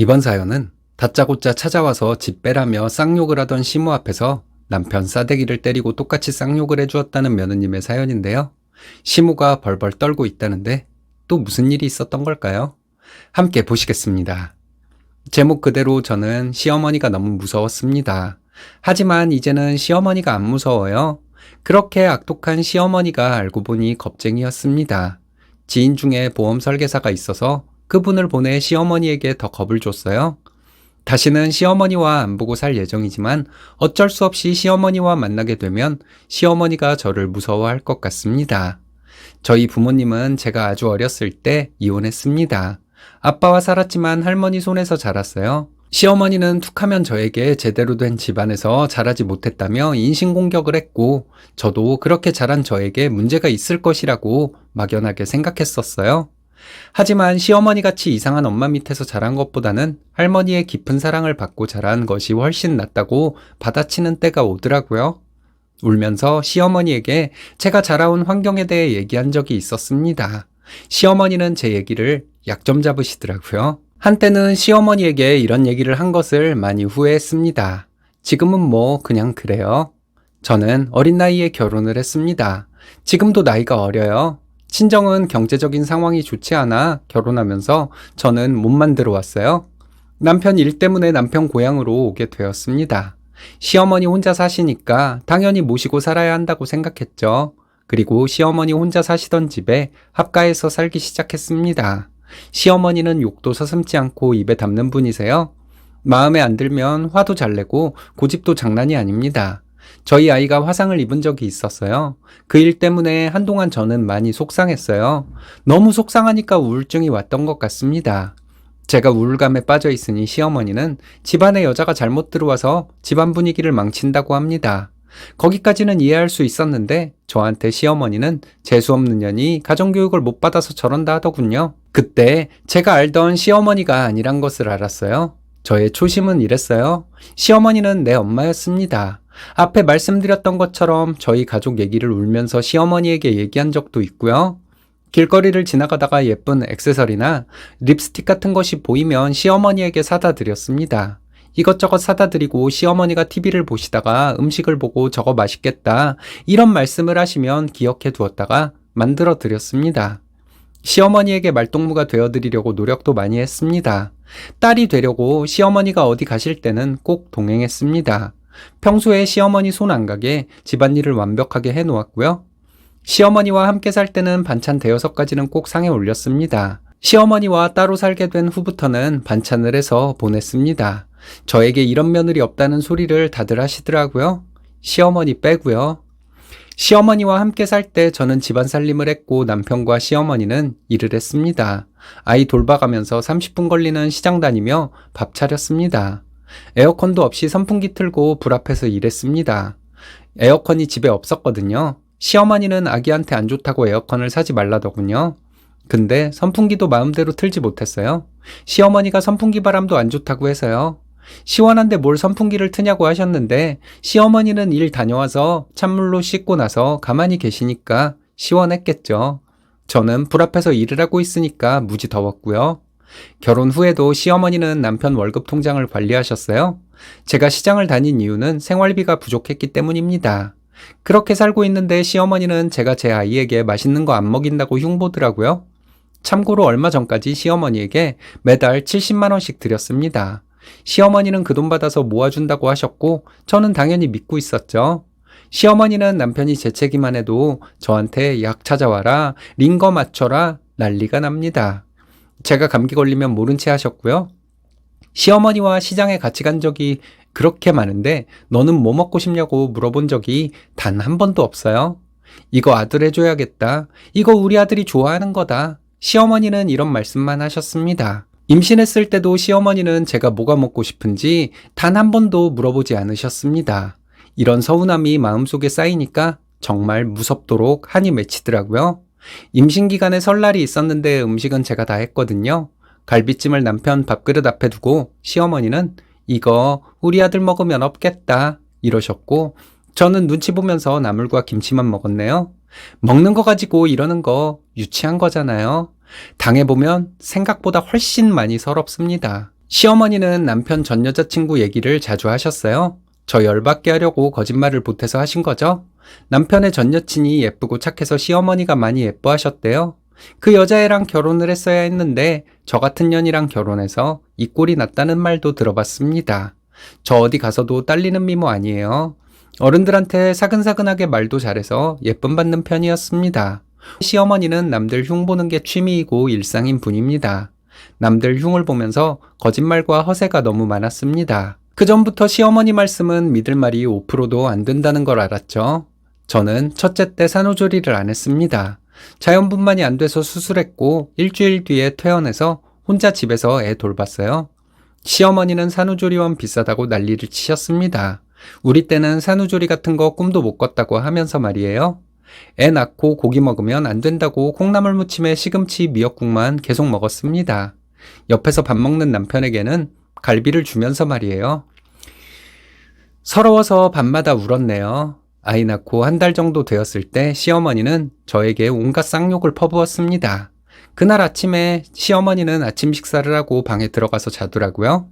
이번 사연은 다짜고짜 찾아와서 집 빼라며 쌍욕을 하던 시모 앞에서 남편 싸대기를 때리고 똑같이 쌍욕을 해주었다는 며느님의 사연인데요. 시모가 벌벌 떨고 있다는데 또 무슨 일이 있었던 걸까요? 함께 보시겠습니다. 제목 그대로 저는 시어머니가 너무 무서웠습니다. 하지만 이제는 시어머니가 안 무서워요. 그렇게 악독한 시어머니가 알고 보니 겁쟁이였습니다. 지인 중에 보험 설계사가 있어서 그분을 보내 시어머니에게 더 겁을 줬어요. 다시는 시어머니와 안 보고 살 예정이지만 어쩔 수 없이 시어머니와 만나게 되면 시어머니가 저를 무서워할 것 같습니다. 저희 부모님은 제가 아주 어렸을 때 이혼했습니다. 아빠와 살았지만 할머니 손에서 자랐어요. 시어머니는 툭하면 저에게 제대로 된 집안에서 자라지 못했다며 인신공격을 했고, 저도 그렇게 자란 저에게 문제가 있을 것이라고 막연하게 생각했었어요. 하지만 시어머니같이 이상한 엄마 밑에서 자란 것보다는 할머니의 깊은 사랑을 받고 자란 것이 훨씬 낫다고 받아치는 때가 오더라고요. 울면서 시어머니에게 제가 자라온 환경에 대해 얘기한 적이 있었습니다. 시어머니는 제 얘기를 약점 잡으시더라고요. 한때는 시어머니에게 이런 얘기를 한 것을 많이 후회했습니다. 지금은 뭐 그냥 그래요. 저는 어린 나이에 결혼을 했습니다. 지금도 나이가 어려요. 친정은 경제적인 상황이 좋지 않아 결혼하면서 저는 못 만들어 왔어요. 남편 일 때문에 남편 고향으로 오게 되었습니다. 시어머니 혼자 사시니까 당연히 모시고 살아야 한다고 생각했죠. 그리고 시어머니 혼자 사시던 집에 합가해서 살기 시작했습니다. 시어머니는 욕도 서슴지 않고 입에 담는 분이세요. 마음에 안 들면 화도 잘 내고 고집도 장난이 아닙니다. 저희 아이가 화상을 입은 적이 있었어요. 그 일 때문에 한동안 저는 많이 속상했어요. 너무 속상하니까 우울증이 왔던 것 같습니다. 제가 우울감에 빠져 있으니 시어머니는 집안에 여자가 잘못 들어와서 집안 분위기를 망친다고 합니다. 거기까지는 이해할 수 있었는데 저한테 시어머니는 재수없는 년이 가정교육을 못 받아서 저런다 하더군요. 그때 제가 알던 시어머니가 아니란 것을 알았어요. 저의 초심은 이랬어요. 시어머니는 내 엄마였습니다. 앞에 말씀드렸던 것처럼 저희 가족 얘기를 울면서 시어머니에게 얘기한 적도 있고요. 길거리를 지나가다가 예쁜 액세서리나 립스틱 같은 것이 보이면 시어머니에게 사다 드렸습니다. 이것저것 사다 드리고 시어머니가 TV를 보시다가 음식을 보고 저거 맛있겠다 이런 말씀을 하시면 기억해 두었다가 만들어 드렸습니다. 시어머니에게 말동무가 되어드리려고 노력도 많이 했습니다. 딸이 되려고 시어머니가 어디 가실 때는 꼭 동행했습니다. 평소에 시어머니 손 안 가게 집안일을 완벽하게 해놓았고요. 시어머니와 함께 살 때는 반찬 대여섯 가지는 꼭 상에 올렸습니다. 시어머니와 따로 살게 된 후부터는 반찬을 해서 보냈습니다. 저에게 이런 며느리 없다는 소리를 다들 하시더라고요. 시어머니 빼고요. 시어머니와 함께 살 때 저는 집안 살림을 했고 남편과 시어머니는 일을 했습니다. 아이 돌봐가면서 30분 걸리는 시장 다니며 밥 차렸습니다. 에어컨도 없이 선풍기 틀고 불 앞에서 일했습니다. 에어컨이 집에 없었거든요. 시어머니는 아기한테 안 좋다고 에어컨을 사지 말라더군요. 근데 선풍기도 마음대로 틀지 못했어요. 시어머니가 선풍기 바람도 안 좋다고 해서요. 시원한데 뭘 선풍기를 트냐고 하셨는데 시어머니는 일 다녀와서 찬물로 씻고 나서 가만히 계시니까 시원했겠죠. 저는 불 앞에서 일을 하고 있으니까 무지 더웠고요. 결혼 후에도 시어머니는 남편 월급 통장을 관리하셨어요. 제가 시장을 다닌 이유는 생활비가 부족했기 때문입니다. 그렇게 살고 있는데 시어머니는 제가 제 아이에게 맛있는 거 안 먹인다고 흉보더라고요. 참고로 얼마 전까지 시어머니에게 매달 70만 원씩 드렸습니다. 시어머니는 그 돈 받아서 모아준다고 하셨고 저는 당연히 믿고 있었죠. 시어머니는 남편이 재채기만 해도 저한테 약 찾아와라, 링거 맞춰라 난리가 납니다. 제가 감기 걸리면 모른 채 하셨고요. 시어머니와 시장에 같이 간 적이 그렇게 많은데 너는 뭐 먹고 싶냐고 물어본 적이 단 한 번도 없어요. 이거 아들 해줘야겠다. 이거 우리 아들이 좋아하는 거다. 시어머니는 이런 말씀만 하셨습니다. 임신했을 때도 시어머니는 제가 뭐가 먹고 싶은지 단 한 번도 물어보지 않으셨습니다. 이런 서운함이 마음속에 쌓이니까 정말 무섭도록 한이 맺히더라고요. 임신 기간에 설날이 있었는데 음식은 제가 다 했거든요. 갈비찜을 남편 밥그릇 앞에 두고 시어머니는 이거 우리 아들 먹으면 없겠다 이러셨고 저는 눈치 보면서 나물과 김치만 먹었네요. 먹는 거 가지고 이러는 거 유치한 거잖아요. 당해보면 생각보다 훨씬 많이 서럽습니다. 시어머니는 남편 전 여자친구 얘기를 자주 하셨어요. 저 열받게 하려고 거짓말을 보태서 하신 거죠? 남편의 전 여친이 예쁘고 착해서 시어머니가 많이 예뻐하셨대요. 그 여자애랑 결혼을 했어야 했는데 저 같은 년이랑 결혼해서 이 꼴이 났다는 말도 들어봤습니다. 저 어디 가서도 딸리는 미모 아니에요. 어른들한테 사근사근하게 말도 잘해서 예쁨 받는 편이었습니다. 시어머니는 남들 흉 보는 게 취미이고 일상인 분입니다. 남들 흉을 보면서 거짓말과 허세가 너무 많았습니다. 그전부터 시어머니 말씀은 믿을 말이 5%도 안 된다는 걸 알았죠. 저는 첫째 때 산후조리를 안 했습니다. 자연분만이 안 돼서 수술했고 일주일 뒤에 퇴원해서 혼자 집에서 애 돌봤어요. 시어머니는 산후조리원 비싸다고 난리를 치셨습니다. 우리 때는 산후조리 같은 거 꿈도 못 꿨다고 하면서 말이에요. 애 낳고 고기 먹으면 안 된다고 콩나물 무침에 시금치 미역국만 계속 먹었습니다. 옆에서 밥 먹는 남편에게는 갈비를 주면서 말이에요. 서러워서 밤마다 울었네요. 아이 낳고 한 달 정도 되었을 때 시어머니는 저에게 온갖 쌍욕을 퍼부었습니다. 그날 아침에 시어머니는 아침 식사를 하고 방에 들어가서 자더라고요.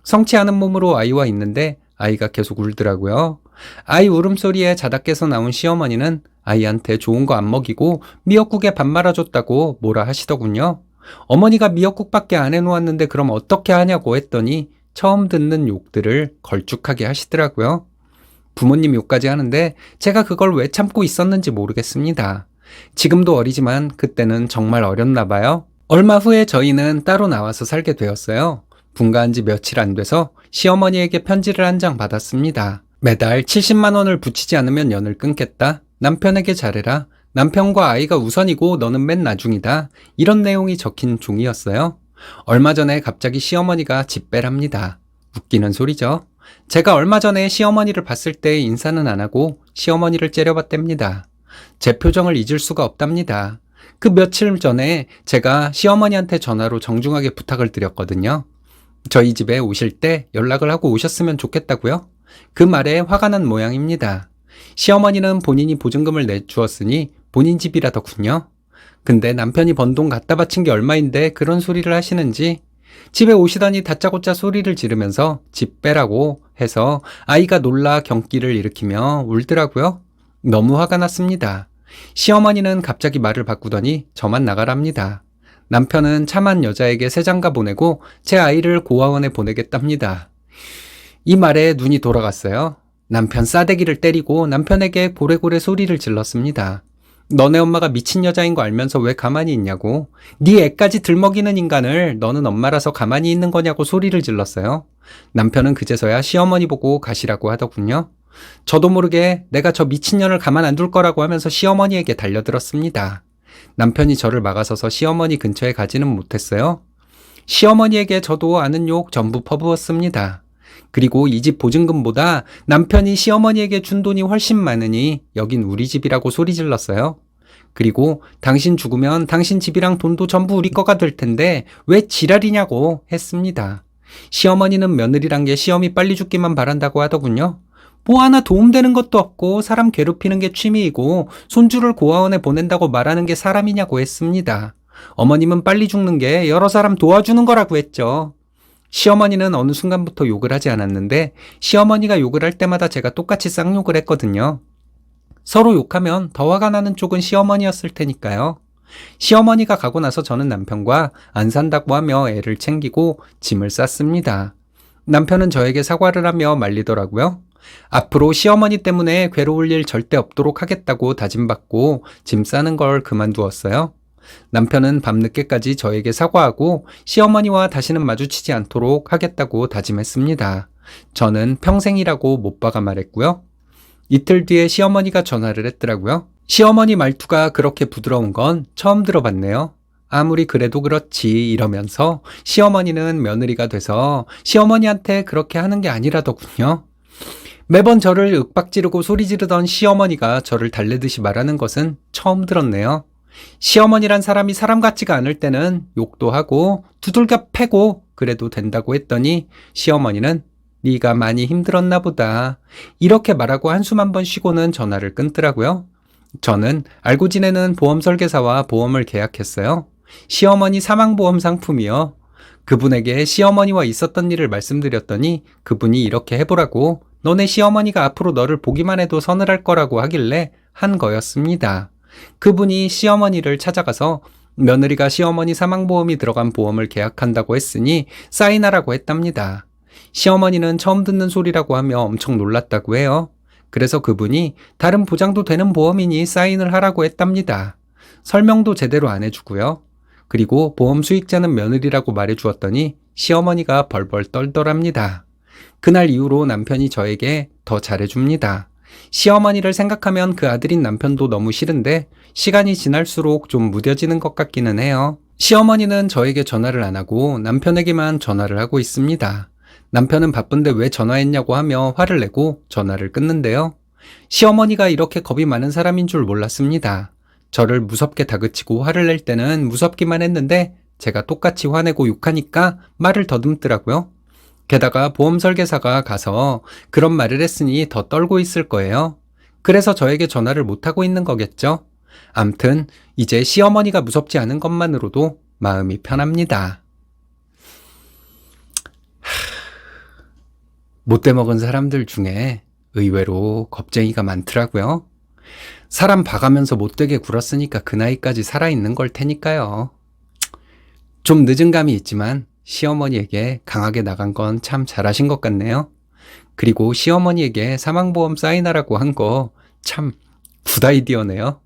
성치 않은 몸으로 아이와 있는데 아이가 계속 울더라고요. 아이 울음소리에 자다 깨서 나온 시어머니는 아이한테 좋은 거 안 먹이고 미역국에 밥 말아줬다고 뭐라 하시더군요. 어머니가 미역국밖에 안 해놓았는데 그럼 어떻게 하냐고 했더니 처음 듣는 욕들을 걸쭉하게 하시더라고요. 부모님 욕까지 하는데 제가 그걸 왜 참고 있었는지 모르겠습니다. 지금도 어리지만 그때는 정말 어렸나 봐요. 얼마 후에 저희는 따로 나와서 살게 되었어요. 분가한 지 며칠 안 돼서 시어머니에게 편지를 한 장 받았습니다. 매달 70만 원을 붙이지 않으면 연을 끊겠다. 남편에게 잘해라. 남편과 아이가 우선이고 너는 맨 나중이다. 이런 내용이 적힌 종이었어요. 얼마 전에 갑자기 시어머니가 집 빼랍니다. 웃기는 소리죠. 제가 얼마 전에 시어머니를 봤을 때 인사는 안 하고 시어머니를 째려봤답니다. 제 표정을 잊을 수가 없답니다. 그 며칠 전에 제가 시어머니한테 전화로 정중하게 부탁을 드렸거든요. 저희 집에 오실 때 연락을 하고 오셨으면 좋겠다고요? 그 말에 화가 난 모양입니다. 시어머니는 본인이 보증금을 내주었으니 본인 집이라더군요. 근데 남편이 번 돈 갖다 바친 게 얼마인데 그런 소리를 하시는지. 집에 오시더니 다짜고짜 소리를 지르면서 집 빼라고 해서 아이가 놀라 경기를 일으키며 울더라고요. 너무 화가 났습니다. 시어머니는 갑자기 말을 바꾸더니 저만 나가랍니다. 남편은 참한 여자에게 새 장가 보내고 제 아이를 고아원에 보내겠답니다. 이 말에 눈이 돌아갔어요. 남편 싸대기를 때리고 남편에게 고래고래 소리를 질렀습니다. 너네 엄마가 미친 여자인 거 알면서 왜 가만히 있냐고. 네 애까지 들먹이는 인간을 너는 엄마라서 가만히 있는 거냐고 소리를 질렀어요. 남편은 그제서야 시어머니 보고 가시라고 하더군요. 저도 모르게 내가 저 미친년을 가만 안 둘 거라고 하면서 시어머니에게 달려들었습니다. 남편이 저를 막아서서 시어머니 근처에 가지는 못했어요. 시어머니에게 저도 아는 욕 전부 퍼부었습니다. 그리고 이 집 보증금보다 남편이 시어머니에게 준 돈이 훨씬 많으니 여긴 우리 집이라고 소리 질렀어요. 그리고 당신 죽으면 당신 집이랑 돈도 전부 우리 거가 될 텐데 왜 지랄이냐고 했습니다. 시어머니는 며느리란 게 시어미 빨리 죽기만 바란다고 하더군요. 뭐 하나 도움되는 것도 없고 사람 괴롭히는 게 취미이고 손주를 고아원에 보낸다고 말하는 게 사람이냐고 했습니다. 어머님은 빨리 죽는 게 여러 사람 도와주는 거라고 했죠. 시어머니는 어느 순간부터 욕을 하지 않았는데 시어머니가 욕을 할 때마다 제가 똑같이 쌍욕을 했거든요. 서로 욕하면 더 화가 나는 쪽은 시어머니였을 테니까요. 시어머니가 가고 나서 저는 남편과 안 산다고 하며 애를 챙기고 짐을 쌌습니다. 남편은 저에게 사과를 하며 말리더라고요. 앞으로 시어머니 때문에 괴로울 일 절대 없도록 하겠다고 다짐받고 짐 싸는 걸 그만두었어요. 남편은 밤늦게까지 저에게 사과하고 시어머니와 다시는 마주치지 않도록 하겠다고 다짐했습니다. 저는 평생이라고 못 박아 말했고요. 이틀 뒤에 시어머니가 전화를 했더라고요. 시어머니 말투가 그렇게 부드러운 건 처음 들어봤네요. 아무리 그래도 그렇지 이러면서 시어머니는 며느리가 돼서 시어머니한테 그렇게 하는 게 아니라더군요. 매번 저를 윽박지르고 소리 지르던 시어머니가 저를 달래듯이 말하는 것은 처음 들었네요. 시어머니란 사람이 사람 같지가 않을 때는 욕도 하고 두들겨 패고 그래도 된다고 했더니 시어머니는 네가 많이 힘들었나 보다 이렇게 말하고 한숨 한번 쉬고는 전화를 끊더라고요. 저는 알고 지내는 보험 설계사와 보험을 계약했어요. 시어머니 사망보험 상품이요. 그분에게 시어머니와 있었던 일을 말씀드렸더니 그분이 이렇게 해보라고 너네 시어머니가 앞으로 너를 보기만 해도 서늘할 거라고 하길래 한 거였습니다. 그분이 시어머니를 찾아가서 며느리가 시어머니 사망보험이 들어간 보험을 계약한다고 했으니 사인하라고 했답니다. 시어머니는 처음 듣는 소리라고 하며 엄청 놀랐다고 해요. 그래서 그분이 다른 보장도 되는 보험이니 사인을 하라고 했답니다. 설명도 제대로 안 해주고요. 그리고 보험 수익자는 며느리라고 말해주었더니 시어머니가 벌벌 떨더랍니다. 그날 이후로 남편이 저에게 더 잘해줍니다. 시어머니를 생각하면 그 아들인 남편도 너무 싫은데 시간이 지날수록 좀 무뎌지는 것 같기는 해요. 시어머니는 저에게 전화를 안 하고 남편에게만 전화를 하고 있습니다. 남편은 바쁜데 왜 전화했냐고 하며 화를 내고 전화를 끊는데요. 시어머니가 이렇게 겁이 많은 사람인 줄 몰랐습니다. 저를 무섭게 다그치고 화를 낼 때는 무섭기만 했는데 제가 똑같이 화내고 욕하니까 말을 더듬더라고요. 게다가 보험 설계사가 가서 그런 말을 했으니 더 떨고 있을 거예요. 그래서 저에게 전화를 못하고 있는 거겠죠. 암튼 이제 시어머니가 무섭지 않은 것만으로도 마음이 편합니다. 못돼 먹은 사람들 중에 의외로 겁쟁이가 많더라고요. 사람 봐가면서 못되게 굴었으니까 그 나이까지 살아있는 걸 테니까요. 좀 늦은 감이 있지만 시어머니에게 강하게 나간 건 참 잘하신 것 같네요. 그리고 시어머니에게 사망보험 사인하라고 한 거 참 굿 아이디어네요.